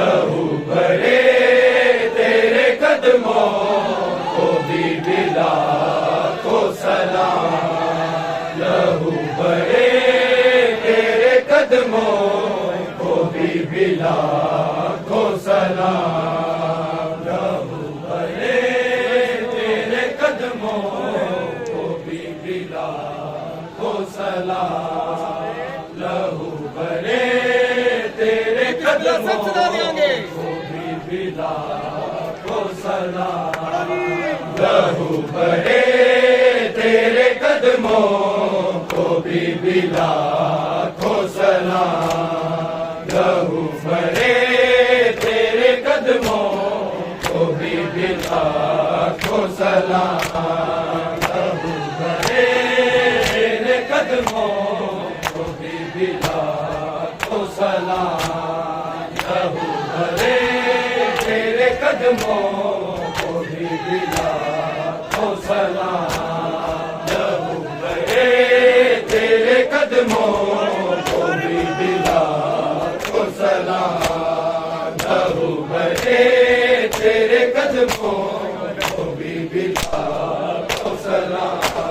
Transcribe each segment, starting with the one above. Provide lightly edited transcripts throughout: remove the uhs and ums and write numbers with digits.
लहू भरे तेरे कदमों को भी बिला को सलाम। लहू भरे तेरे कदमों को भी बिला को सलाम। लहू भरे तेरे कदमों को भी बिला को सलाम। लहू भरे तेरे कदमों को भी बिला को सलाम। लहू भरे तेरे कदमों को भी बिला को सलाम। लहू भरे तेरे कदमों को भी बिला को सलाम। लहू भरे तेरे कदमों को भी बिला को सलाम।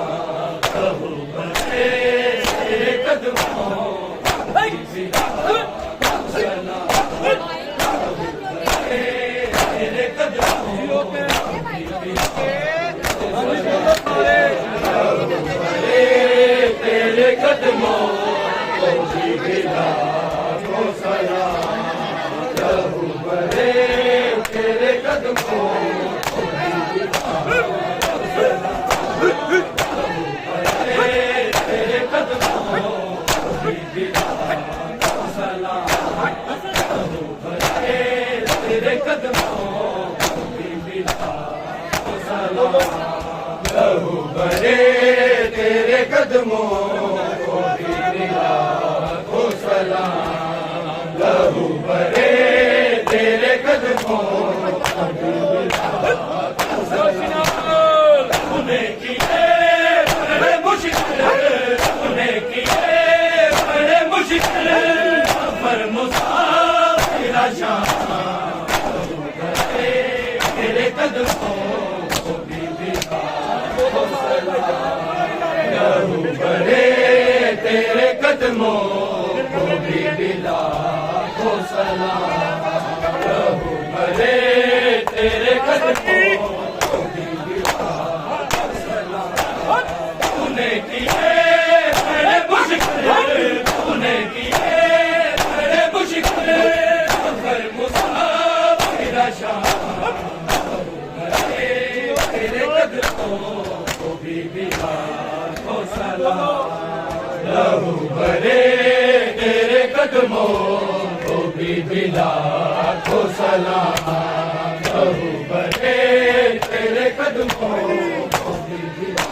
तेरे कदमों तेरे कदमों को भी बिला को सलाम। लहू भरे तेरे कदमों को भी बिला को सलाम। लहू भरे तेरे कदमों को भी बिला को सलाम। लहू भरे तेरे कदमों को भी बिला को सलाम। लहू भरे तेरे कदमों को भी बिला को सलाम। लहू भरे तेरे कदमों को भी बिला को सलाम। उन्हें किए बड़े मुश्किल, उन्हें किए बड़े मुश्किल, पर मुसाफिर शाम। लहू भरे तेरे कदमों को भी बिला को सलाम। लहू भरे तेरे कदमों को भी बिला को सलाम। लहू भरे तेरे कदमों को भी बिला को सलाम। तूने किए बड़े मुश्किल, तूने किए बड़े मुश्किल, पर मुसाफिर शाम। लहू भरे तेरे कदमों को भी बिला को सलाम। लहू भरे तेरे कदमों को भी बिला को सलाम। लहू भरे तेरे कदमों को भी बिला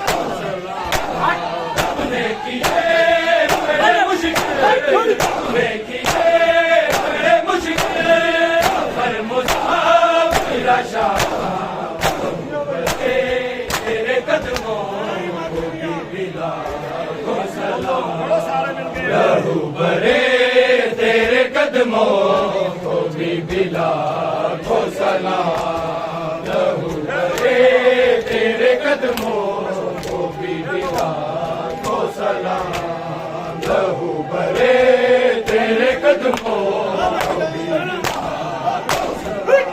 को सलाम। तूने किए बड़े मुश्किल, तूने किए बड़े मुश्किल, पर मुसाफिर शाम। लहू भरे तेरे कदमों को भी बिला को सलाम। लहू भरे तेरे कदमों को भी बिला को सलाम। लहू भरे तेरे कदमों को भी बिला को सलाम। लहू भरे तेरे कदमों को भी बिला को सलाम।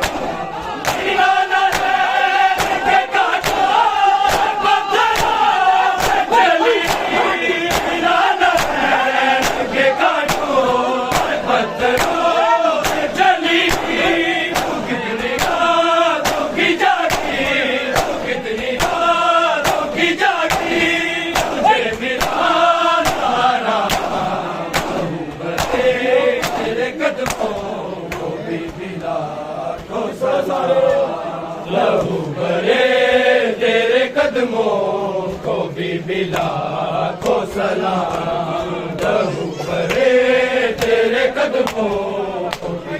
लहू भरे तेरे कदमों को भी लाखों सलाम। लहू भरे तेरे कदमों को भी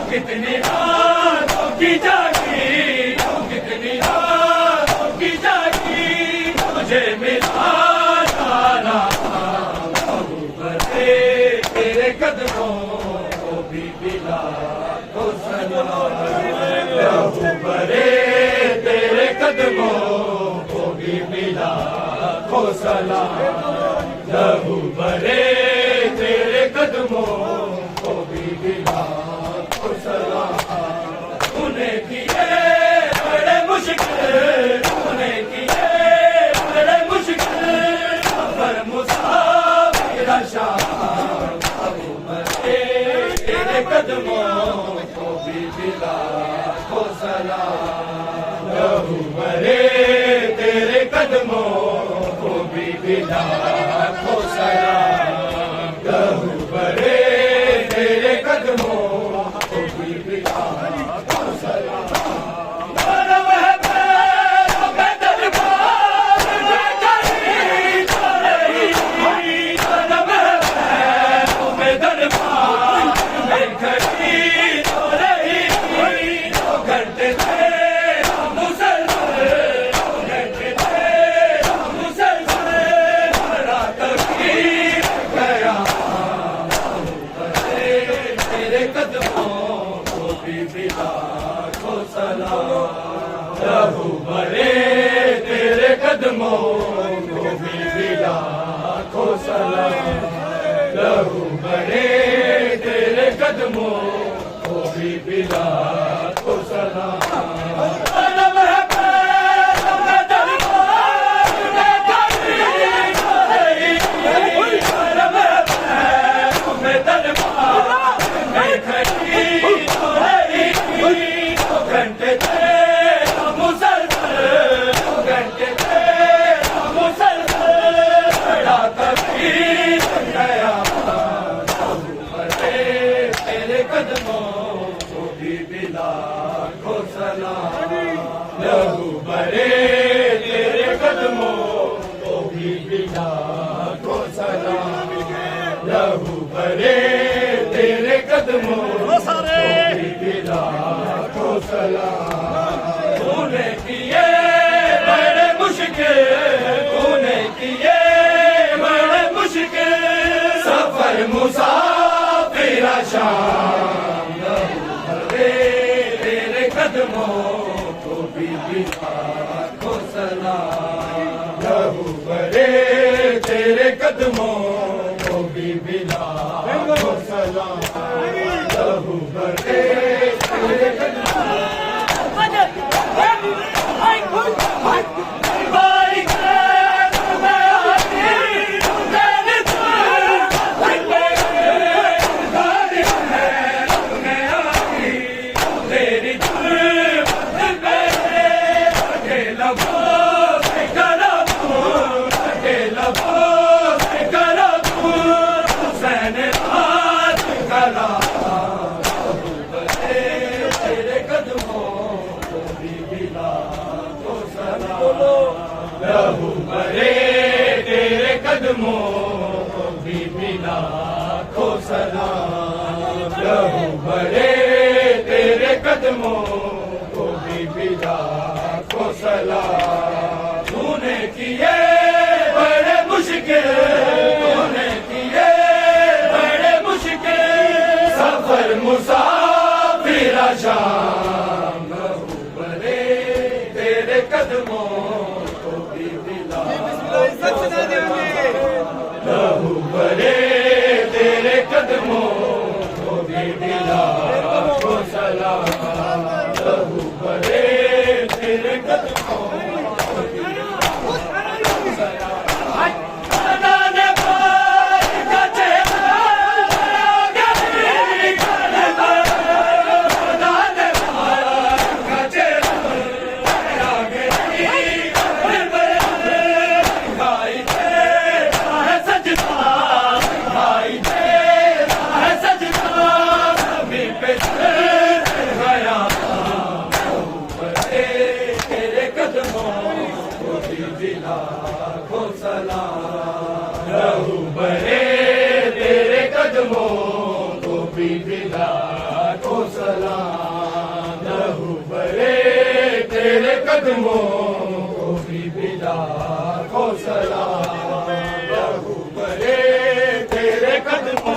कितनी रातों की जागी, कितनी रातों की जागी, मुझे मिला तारा। लहू भरे तेरे कदमों को भी लाखों सलाम। लहू भरे तेरे कदमों को भी लाखों सलाम। लहू भरे तेरे कदमों को भी तूने किए बड़े मुश्किल, तूने किए बड़े मुश्किल, सफर मुसाफिर शाम। लहू भरे तेरे कदमों को भी लाखों सलाम। लहू भरे तेरे कदमों को भी लाखों सलाम। लहू भरे तेरे कदमों को भी लाखों सलाम। करम है पैरों पे दरबार में खड़ी तो रही, करम है पैरों पे दरबार में खड़ी तो रही। तो घंटे थे मुसलसल, घंटे थे मुसलसल, रात की गया। तेरे कदमों को भी लाखों सलाम। लहू भरे तेरे कदमों को भी लाखों सलाम। लहू भरे तेरे कदमों को भी लाखों सलाम। करम है पैरों पे दरबार में खड़ी तो रही, करम है पैरों पे दरबार में खड़ी तो रही। तो घंटे थे मुसलसल, घंटे थे मुसलसल, बड़ा कबीर गया। लहू भरे तेरे कदमों को भी लाखों सलाम। लहू भरे तेरे कदमों को भी लाखों सलाम। लहू भरे तेरे कदमों को भी लाखों सलाम। तूने किए बड़े मुश्किल, तूने किए बड़े मुश्किल, सफर मुसाफिर शाम। लहू भरे तेरे कदमों को भी लाखों सलाम। लहू भरे तेरे कदमों को भी लाखों सलाम। लहू भरे तेरे कदमों लहू भरे तेरे कदमों को भी लाखों सलाम। लहू भरे तेरे कदमों को भी लाखों सलाम। तूने किए बड़े मुश्किल, तूने किए बड़े मुश्किल, सफर मुसाफिर शाम। लहू भरे तेरे कदमों लहू भरे तेरे कदमों को भी लाखों सलाम। लहू भरे तेरे कदमों को भी लाखों सलाम। भी लाखों सलाम। रहू बरे तेरे कदमों को भी लाखों सलाम। रहू बरे तेरे कदमों को भी लाखों सलाम। रहू बरे तेरे कदमों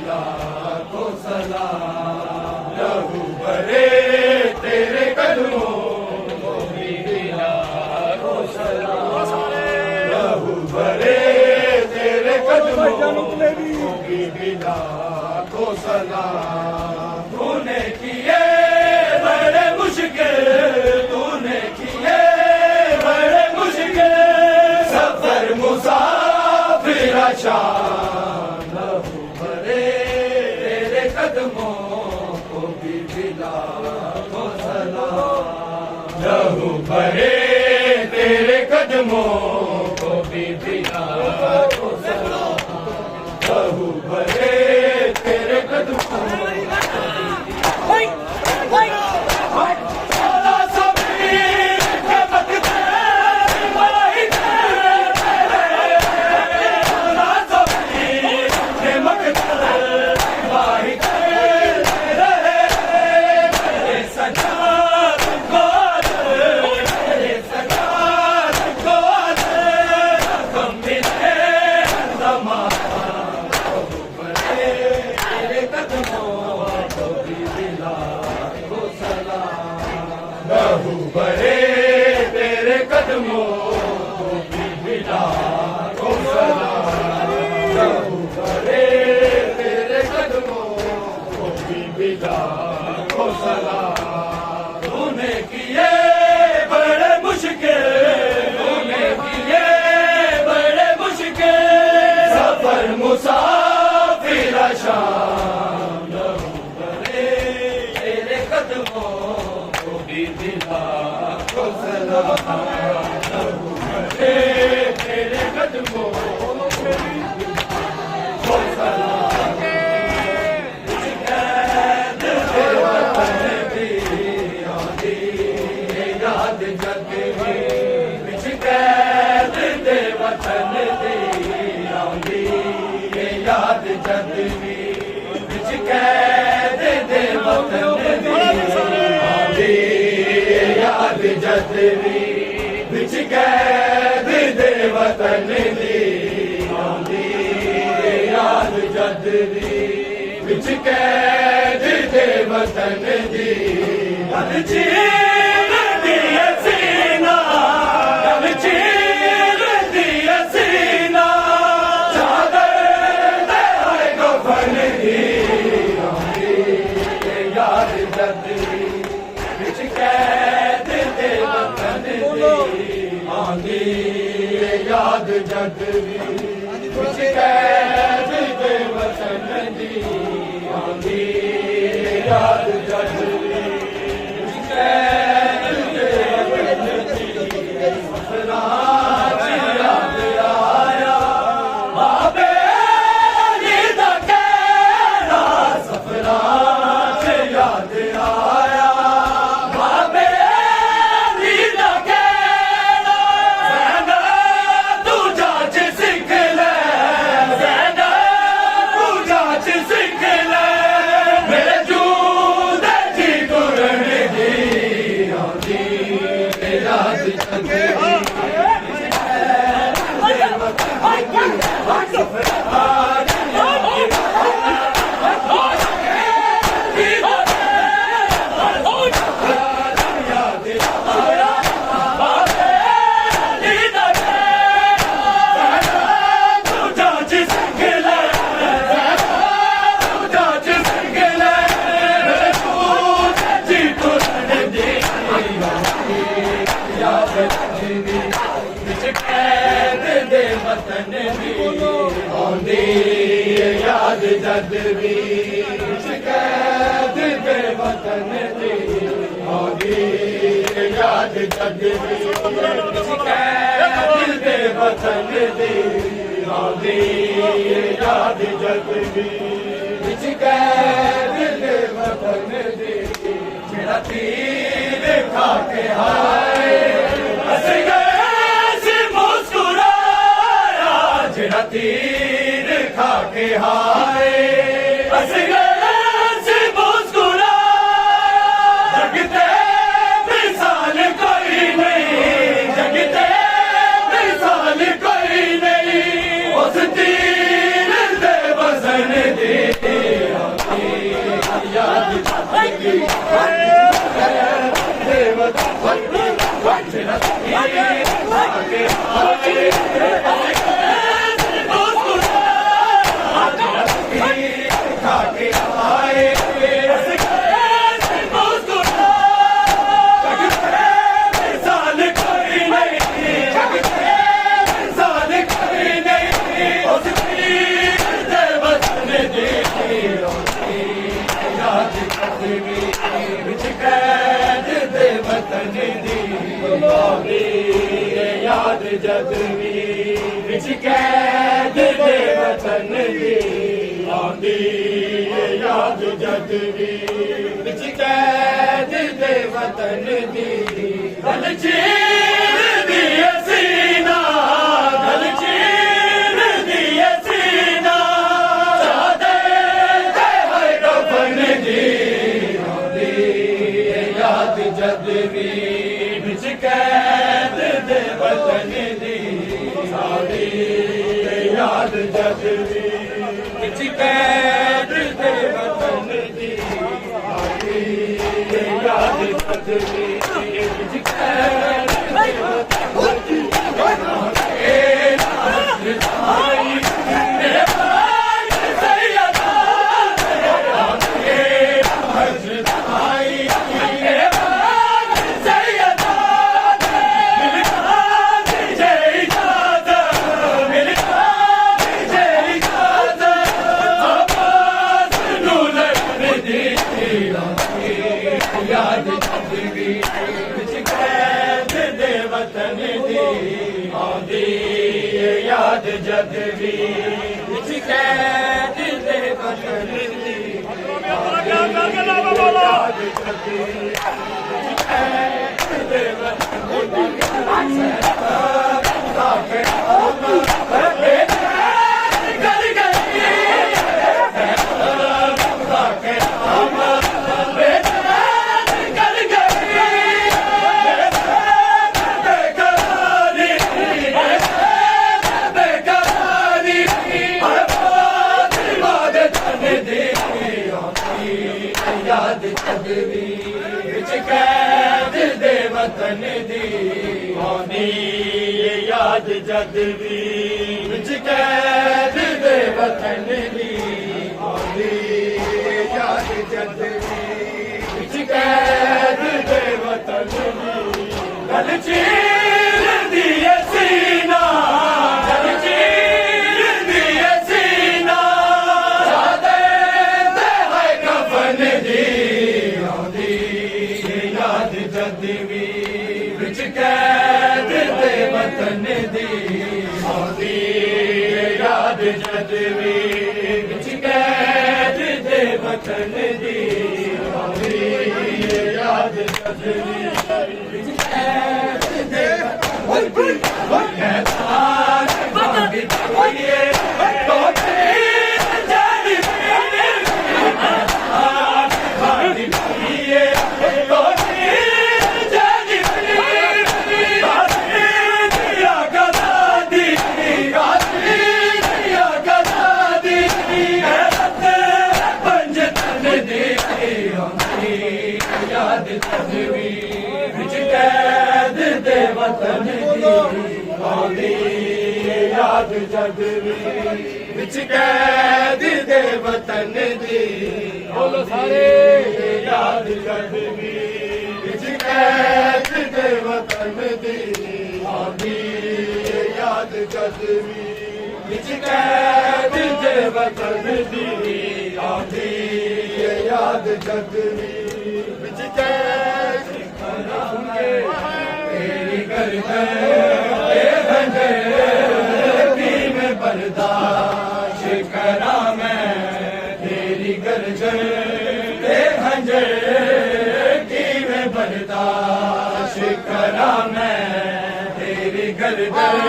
लाखों सलाम। रहू बरे तेरे कदमों को भी लाखों सलाम। रहू बरे तेरे कदमों को भी लाखों सलाम। तूने किए बड़े मुश्किल, तूने किए बड़े मुश्किल सफर मुसाफिर शान। रहू बरे तेरे कदमों को भी लाखों सलाम। रहू बरे तेरे कदमों को भी लाखों सलाम। रहू बरे तेरे कदमों रहू बरे तेरे कदमों को भी लाखों सलाम। रहू बरे तेरे कदमों को भी लाखों सलाम। तूने किए बड़े मुश्किल, तूने किए बड़े मुश्किल सफर मुसाफिर शान। रहू बरे तेरे कदमों भी लाखों सलाम। रहू बरे तेरे कदमों को भी लाखों सलाम। कैद दे वतन दी आंधी याद जग में, बिच कैद दे वतन दी आंधी याद जग में, बिच कैद दे वतन दी याद जद वी, बिच कैद दे वतन दी आंदी याद जद वी, बिच कैद दे वतन दी। गल चीर दिए सीना, गल चीर दिए सीना चादर दे आए कफन दी आंदी याद जद वी, बिच कैद दे वतन दी आंदी याद जद वी, बिच कैद दे वतन दी आंदी याद जद वी, बिच कैद दे वतन दी। सफरा याद आया बाबे अली दा कहना, सफरा याद आया ਆਉਂਦੀ ਯਾਦ ਜਦ ਵੀ ਸ਼ਿਕਾਇਤ ਦੇ ਵਤਨ ਦੀ ਆਉਂਦੀ ਯਾਦ ਜਦ ਵੀ ਸ਼ਿਕਾਇਤ ਦੇ ਵਤਨ ਦੀ ਆਉਂਦੀ ਯਾਦ ਜਦ ਵੀ ਸ਼ਿਕਾਇਤ ਦੇ ਵਤਨ ਦੀ ਜਿਹੜਾ ਤੀਰ ਖਾ ਕੇ ਹਾਏ ਅਸੀਂ ਗਏ ਸੀ ਮੁਸਕਰਾਇਆ ਜਿਹੜਾ ਤੀਰ ਖਾ ਕੇ ਹਾਏ ਅਸੀਂ ਗਏ ਸੀ ਮੁਸਕਰਾਇਆ ਜਗ ਤੇ ਮਿਸਾਲ ਕੋਈ ਨਹੀਂ ਜਗ ਤੇ ਮਿਸਾਲ ਕੋਈ ਨਹੀਂ ਉਸ ਤੀਰ ਦੇ ਵਜ਼ਨ ਦੀ ਯਾਦ ਜੱਗੀ ਦੇਵਤ ਜਿਹੜਾ ਤੀਰ ਖਾ ਕੇ ਹਾਏ ਖਾ ਕੇ ਆਏ ਅਸੀਂ ਗਏ ਮੁਸਕਰਾਇਆ ਜਗ ਤੇ ਮਿਸਾਲ ਕੋਈ ਨਹੀਂ ਜਗ ਤੇ ਮਿਸਾਲ ਕੋਈ ਨਹੀਂ ਉਸ ਤੀਰ ਦੇ ਵਤਨ ਦੀ ਯਾਦ ਕਦੇ ਵੀ ਵਿੱਚ ਕੈਦ ਦੇ ਵਤਨ ਦੀ ਆਉਂਦੀ ਯਾਦ ਜਦ ਵੀ ਵਿੱਚ ਕੈਦ ਦੇ ਵਤਨ ਦੀ ਆਉਂਦੀ ਯਾਦ ਜਦ ਵੀ ਵਿੱਚ ਕੈਦ ਦੇ ਵਤਨ ਦੀ ਗਲ ਚੀਰਦੀ ਏ ਸੀਨਾ ਗਲ ਚੀਰਦੀ ਏ ਸੀਨਾ ਸਾਦੇ ਤੇ ਹਰ ਕਫਨ ਦੀ ਆਉਂਦੀ ਯਾਦ ਜਦ ਵੀ ਵਿੱਚ ਕੈਦ ਦੇ ਵਤਨ ਦੀ ਆਉਂਦੀ ਯਾਦ ਜਦ ਵੀ ਵਿੱਚ ਕੈਦ ਦੇ ਵਤਨ ਦੀ ਆਉਂਦੀ ਯਾਦ ਜਦ ਵੀ ਵਿੱਚ ਕੈਦ ਦੇ ਵਤਨ ਦੀ ਆਈ ਮੇਰੇ ਭਾਈ ਸੈਯਦਾ ਆਉਂਦੀ ਹਜ਼ਰਤ ਆਈ ਮੇਰੇ ਭਾਈ ਸੈਯਦਾ ਮਿਲਦਾ ਜੇ ਇਜਾਜ਼ਤ ਮਿਲਦਾ ਜੇ ਇਜਾਜ਼ਤ ਆਵਾਜ਼ ਨੂੰ ਲੱਗਣ ਦੀ ਯਾਦ ਜਦ ਵੀ ਵਿੱਚ ਕੈਦ ਦੇ ਵਤਨ ਦੀ ਆਉਂਦੀ ਯਾਦ ਜਦ ਵੀ ਵਿੱਚ ਕੈਦ ਦੇ ਵਤਨ ਦੀ ਯਾਦ ਜਦ ਵੀ ਵਿੱਚ ਕੈਦ ਦੇ ਵਤਨ ਦੀ ਗਲ ਗਈ ਯਾਦ ਜਦ ਵੀ ਵਿੱਚ ਕੈਦ ਦੇ ਵਤਨ ਦੀ ਆਉਂਦੀ ਯਾਦ ਜਦ ਵੀ ਵਿੱਚ ਕੈਦ ਦੇ ਵਤਨ ਦੀ ਆਉਂਦੀ ਯਾਦ ਜਦ ਵੀ ਵਿੱਚ ਕੈਦ ਦੇ ਵਤਨ ਦੀ ਗਲ ਚੀਰਦੀ ਏ ਸੀਨਾ ਗਲ ਚੀਰਦੀ ਏ ਸੀਨਾ ਸਾਦੇ ਤੇ ਹੈ ਕਫਨ ਦੀ ਆਉਂਦੀ ਯਾਦ ਜਦ ਵੀ ਵਿੱਚ ਕੈਦ ਦੇ ਵਤਨ ਦੀ ਆਉਂਦੀ ਯਾਦ ਜਦ ਵੀ ਵਿੱਚ ਕੈਦ ਦੇ ਵਤਨ ਦੀ ਆਉਂਦੀ ਯਾਦ ਜਦ ਵੀ ਵਿੱਚ ਕੈਦ ਦੇ ਵਤਨ ਦੀ ਬਾਗੀ ਕੋਈਏ ਤੋਤੇ ਜਾਨੀ ਬਾਗੀ ਕੋਈਏ ਤੋਤੇ ਜਾਨੀ ਬਾਗੀ ਦਿਆ ਗਦਾਦੀ ਬਾਗੀ ਦਿਆ ਗਦਾਦੀ ਰਤ ਪੰਜਤਨ ਦੇ ਆਉਂਦੀ ਯਾਦ ਜਦ ਵੀ ਵਿੱਚ ਕੈਦ ਦੇ ਵਤਨ ਦੀ ਆਉਂਦੀ ਯਾਦ ਜਦ ਵੀ ਵਿੱਚ ਕੈਦ ਦੇ ਵਤਨ ਦੀ ਬੋਲੋ ਸਾਰੇ ਯਾਦ ਜਦ ਵੀ ਵਿੱਚ ਕੈਦ ਦੇ ਵਤਨ ਦੀ ਆਉਂਦੀ ਯਾਦ ਜਦ ਵੀ ਵਿੱਚ कैद जे वतन दी आंदी याद जग विच कैद तेरी गर्दन ए खंजर की मैं बर्दाश्त करा मैं तेरी गर्दन ए खंजर की मैं बर्दाश्त करा मैं तेरी गर्दन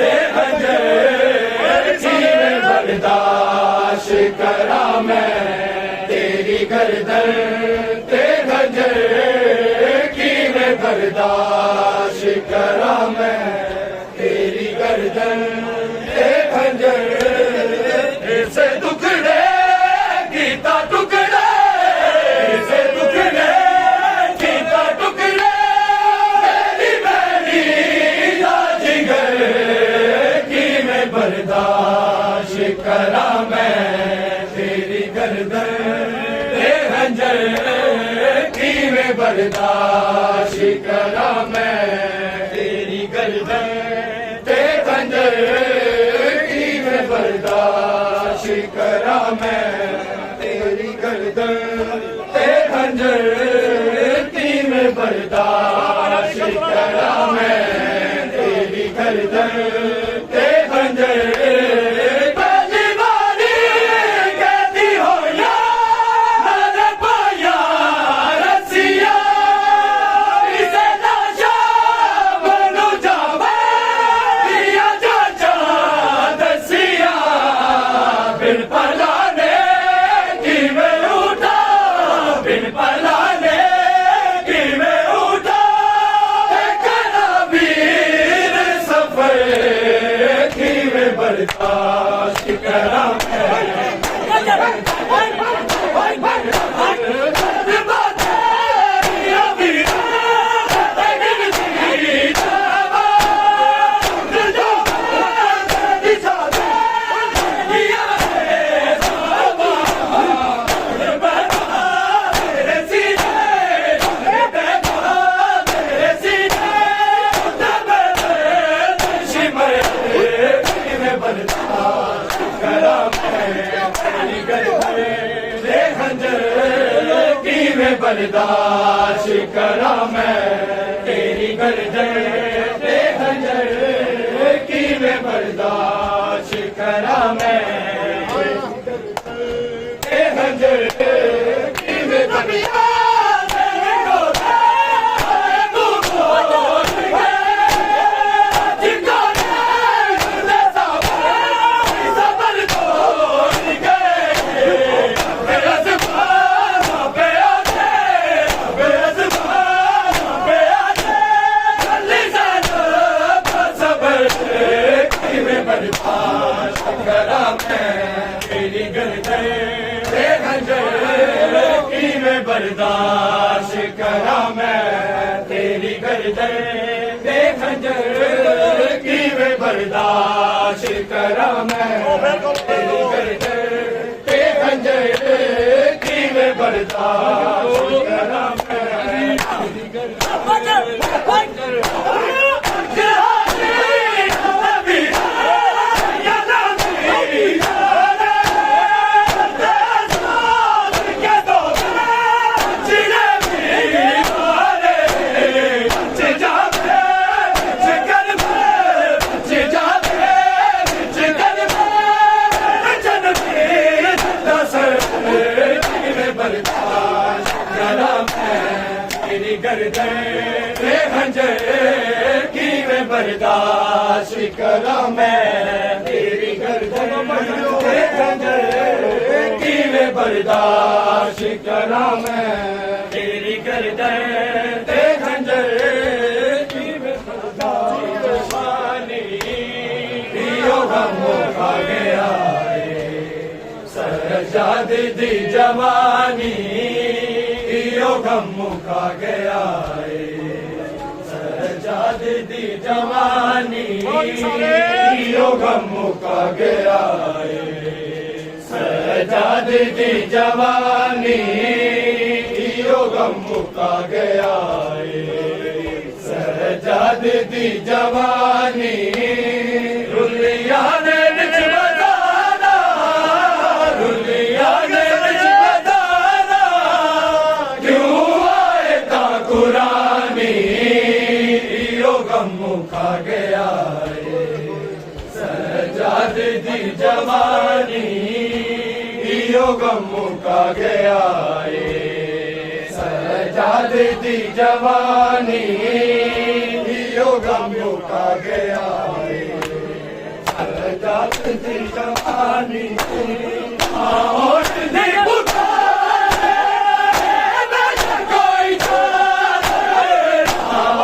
ए खंजर की मैं बर्दाश्त करा मैं तेरी गर्दन ते खंजर की मैं बर्दाश्त करा मैं तेरी गर्दन ते खंजर ऐसे टुकड़े गीता टुकड़े ऐसे टुकड़े गीता टुकड़े मेरी मेरी जिगर की मैं बर्दाश्त करा मैं तेरी गर्दन ते खंजर की मैं बर्दाश्त करा मैं तेरी गर्दन ते खंजर की मैं बर्दाश्त करा मैं तेरी गर्दन ते खंजर की मैं बर्दाश्त करा मैं तेरी गर्दन ते खंजर बर्दाश्त करा बर्दाश्त करा मैं तेरी गर्दन ते खंजर की मैं बर्दाश्त करा मैं ते खंजर की मैं बर्दाश्त करा मैं तेरी गर्दन ते खंजर की मैं बर्दाश्त करा मैं तेरी गर्दन ते खंजर की मैं बर्दाश्त करा मैं तेरी गर्दन ते खंजर की मैं बर्दाश्त करा मैं गर्दन ते खंजर की मैं बर्दाश्त करा मैं तेरी गर्दन ते खंजर की मैं बर्दाश्त करा मैं तेरी गर्दन ते खंजर की मैं बर्दाश्त पियो गम खा गया सरजाद दी जवानी गम मुका गया सरजाद दी जवानी गम मुका गया सरजाद दी जवानी गम मुका गया सरजाद दी जवानी रुलिया ने ठाकुरानी यो गम मुका गया है सजाद दी जवानी यो गम मुका गया है सजाद दी जवानी यो गम मुका गया है सजाद दी जवानी और नहीं पुकारे ना कोई जाने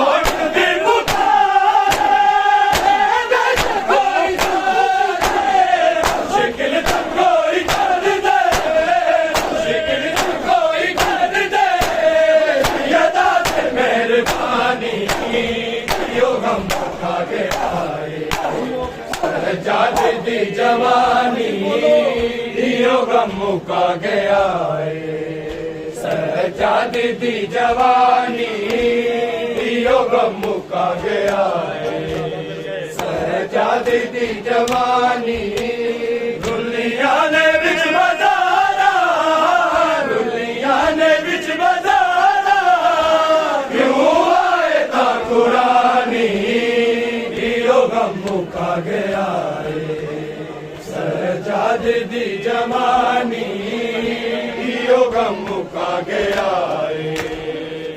और नहीं पुकारे ना कोई जाने शिकल तक कोई कर दे शिकल तक कोई कर दे यदा से मेहरबानी यो हम खा के आए सजाद दी जवानी यो गम मुका गया है सजाद दी जवानी यो गम मुका गया है सजाद दी जवानी दुनिया ने बिच बजारा दुनिया ने बिच बजारा क्यों आए था कुरानी यो गम मुका गया है सजाद दी जवानी यो गम मुका गया है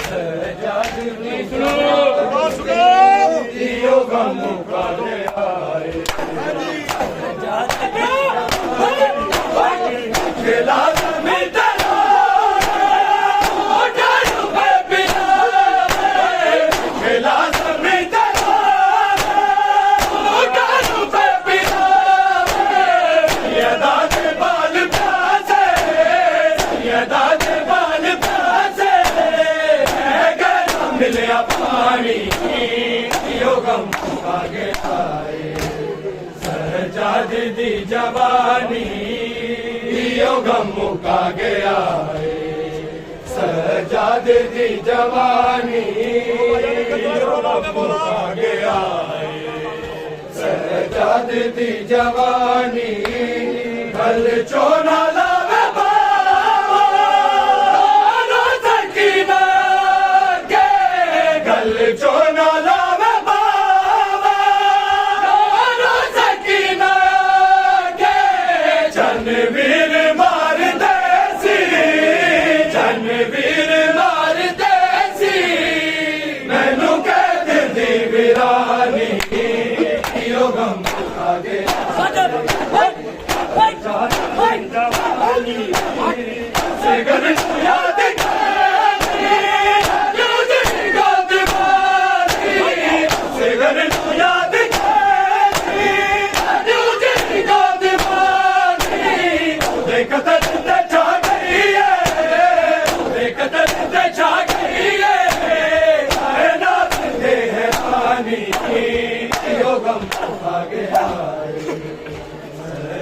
सजाद दी जवानी यो गम मुका गया है सजाद दी जवानी खिला में मिलिया पानी यो गम मुका गया है सजाद दी जवानी यो गम मुका गया है सजाद दी जवानी यो गम मुका गया है सजाद दी जवानी गल चोना लावे चोना लावे बाबा नो सकीना के जनवीर मार देसी जनवीर मार देसी मैनू कह दी वीरानी यो गम मुका गया सिगर याद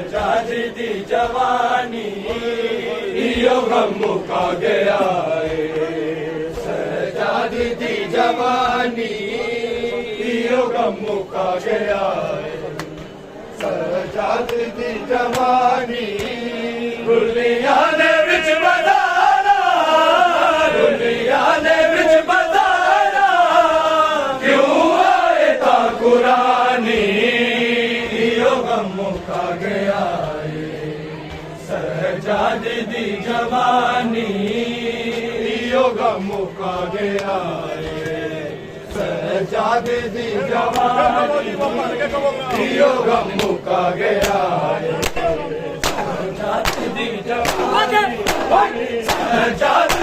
सजाद दी जवानी यो गम मुका गया है सजाद दी जवानी यो गम मुका गया है सजाद दी जवानी दुनिया ने विच बजारा दुनिया ने विच बजारा क्यों आए ता कुरानी यो गम मुका गया है सजाद दी जवानी यो गम मुका गया है सजाद दी जवानी यो गम मुका गया है सजाद दी जवानी सजाद